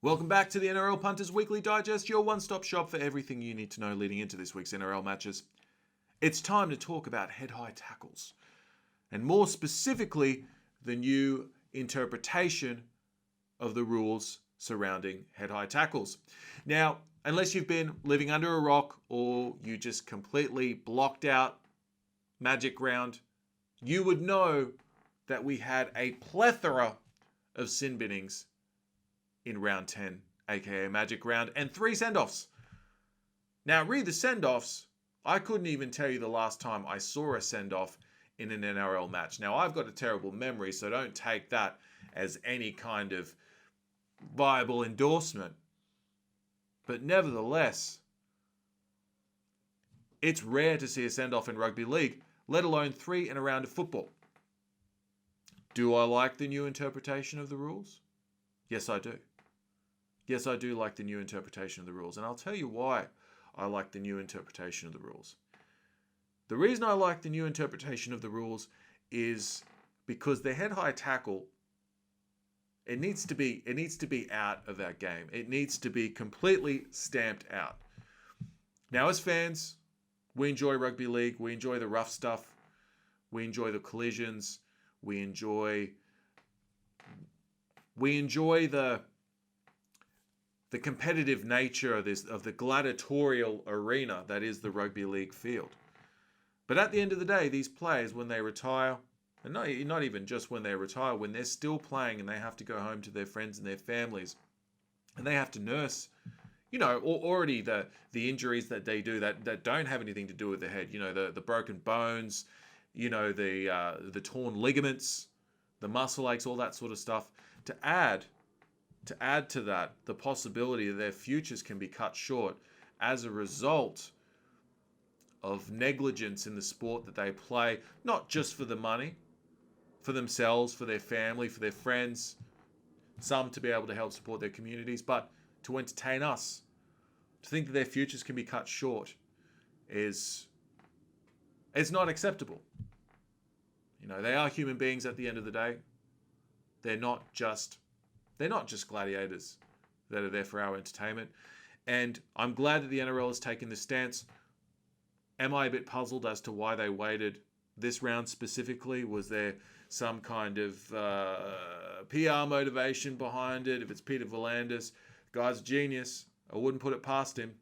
Welcome back to the NRL Punters Weekly Digest, your one-stop shop for everything you need to know leading into this week's NRL matches. It's time to talk about head-high tackles, and more specifically, the new interpretation of the rules surrounding head-high tackles. Now, unless you've been living under a rock or you just completely blocked out Magic Round, you would know that we had a plethora of sin binnings in round 10, aka Magic Round, and 3 send-offs. Now, read the send-offs. I couldn't even tell you the last time I saw a send-off in an NRL match. Now, I've got a terrible memory, so don't take that as any kind of viable endorsement. But nevertheless, it's rare to see a send-off in rugby league, let alone 3 in a round of football. Do I like the new interpretation of the rules? Yes, I do. Yes, I do like the new interpretation of the rules, and I'll tell you why I like the new interpretation of the rules. The reason I like the new interpretation of the rules is because the head-high tackle, it needs to be out of our game. It needs to be completely stamped out. Now, as fans, we enjoy rugby league. We enjoy the rough stuff. We enjoy the collisions. We enjoy the competitive nature of the gladiatorial arena that is the rugby league field. But at the end of the day, these players, when they retire, and not even just when they retire, when they're still playing and they have to go home to their friends and their families, and they have to nurse, already the injuries that they do that don't have anything to do with the head, the broken bones, the torn ligaments, the muscle aches, all that sort of stuff. To add to that, the possibility that their futures can be cut short as a result of negligence in the sport that they play, not just for the money, for themselves, for their family, for their friends, some to be able to help support their communities, but to entertain us. To think that their futures can be cut short is not acceptable. They are human beings at the end of the day. They're not just gladiators that are there for our entertainment. And I'm glad that the NRL has taken this stance. Am I a bit puzzled as to why they waited this round specifically? Was there some kind of PR motivation behind it? If it's Peter V'landys, guy's a genius. I wouldn't put it past him.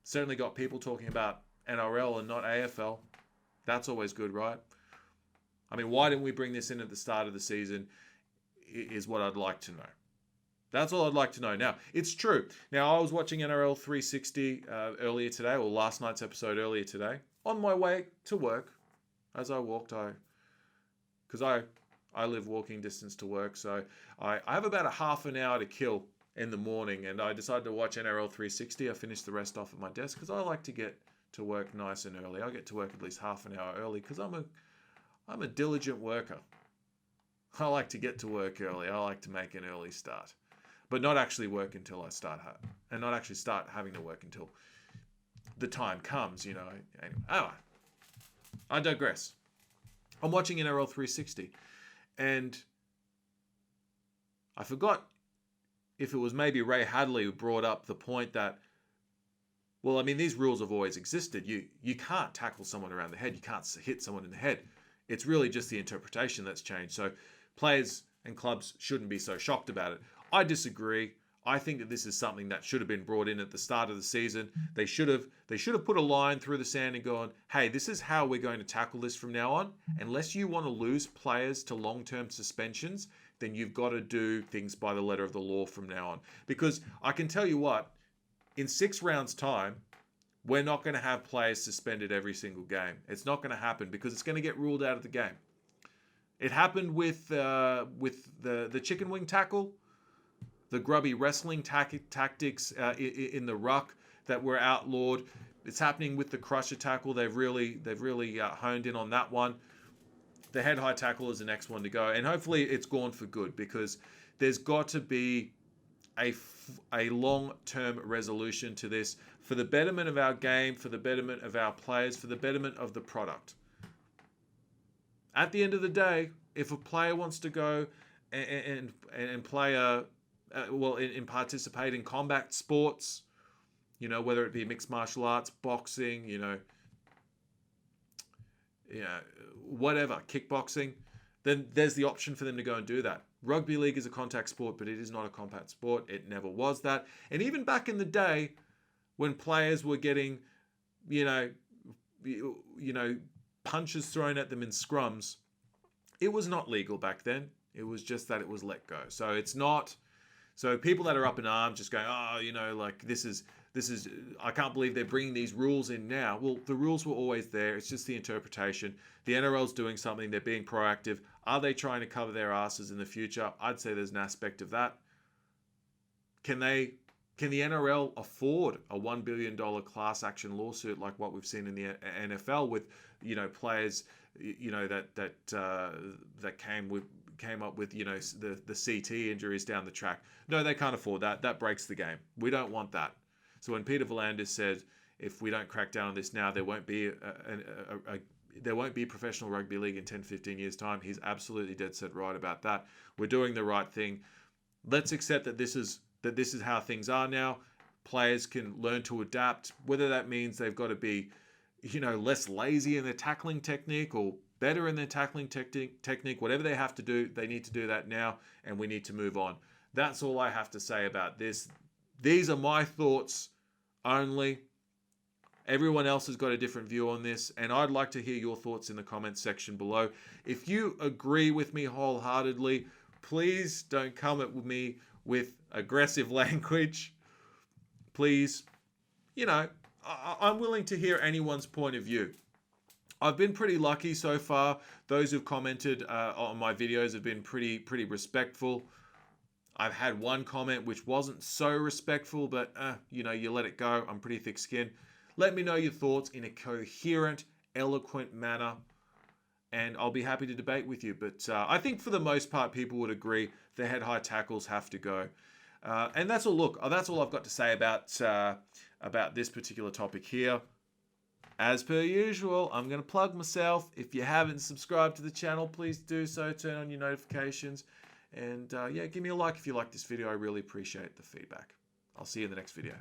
Certainly got people talking about NRL and not AFL. That's always good, right? I mean, why didn't we bring this in at the start of the season is what I'd like to know. That's all I'd like to know. Now, it's true. Now, I was watching NRL 360 earlier today, or last night's episode earlier today, on my way to work. As I walked, because I live walking distance to work, so I have about a half an hour to kill in the morning, and I decided to watch NRL 360. I finished the rest off at my desk because I like to get to work nice and early. I get to work at least half an hour early because I'm a diligent worker. I like to get to work early. I like to make an early start, but not actually work until I start, and not actually start having to work until the time comes, Anyway, I digress. I'm watching NRL 360, and I forgot if it was maybe Ray Hadley who brought up the point that, well, I mean, these rules have always existed. You can't tackle someone around the head. You can't hit someone in the head. It's really just the interpretation that's changed. So players and clubs shouldn't be so shocked about it. I disagree. I think that this is something that should have been brought in at the start of the season. They should have put a line through the sand and gone, hey, this is how we're going to tackle this from now on. Unless you want to lose players to long-term suspensions, then you've got to do things by the letter of the law from now on. Because I can tell you what, in 6 rounds' time, we're not going to have players suspended every single game. It's not going to happen because it's going to get ruled out of the game. It happened with the chicken wing tackle, the grubby wrestling tactics in the ruck that were outlawed. It's happening with the crusher tackle. They've really honed in on that one. The head high tackle is the next one to go, and hopefully it's gone for good because there's got to be a long-term resolution to this for the betterment of our game, for the betterment of our players, for the betterment of the product. At the end of the day, if a player wants to go and play a in participate in combat sports, whether it be mixed martial arts, boxing, whatever, kickboxing, then there's the option for them to go and do that. Rugby league is a contact sport, but it is not a combat sport. It never was that. And even back in the day when players were getting, punches thrown at them in scrums, it was not legal back then. It was just that it was let go. So it's not. So people that are up in arms just going, this is, I can't believe they're bringing these rules in now. Well, the rules were always there. It's just the interpretation. The NRL's doing something. They're being proactive. Are they trying to cover their asses in the future? I'd say there's an aspect of that. Can the NRL afford a $1 billion class action lawsuit like what we've seen in the NFL with, players, that came up with, the CT injuries down the track? No, they can't afford that. That breaks the game. We don't want that. So when Peter V'landys said, if we don't crack down on this now, there won't be professional rugby league in 10, 15 years' time, he's absolutely dead set right about that. We're doing the right thing. Let's accept that this is how things are now. Players can learn to adapt, whether that means they've got to be, less lazy in their tackling technique or better in their tackling technique. Whatever they have to do, they need to do that now, and we need to move on. That's all I have to say about this. These are my thoughts only. Everyone else has got a different view on this, and I'd like to hear your thoughts in the comments section below. If you agree with me wholeheartedly, please don't come at me with aggressive language. Please, I'm willing to hear anyone's point of view. I've been pretty lucky so far. Those who've commented on my videos have been pretty respectful. I've had one comment which wasn't so respectful, but you let it go. I'm pretty thick-skinned. Let me know your thoughts in a coherent, eloquent manner, and I'll be happy to debate with you. But I think for the most part, people would agree the head-high tackles have to go. And that's all. Look, that's all I've got to say about this particular topic here. As per usual, I'm going to plug myself. If you haven't subscribed to the channel, please do so. Turn on your notifications. And give me a like if you like this video. I really appreciate the feedback. I'll see you in the next video.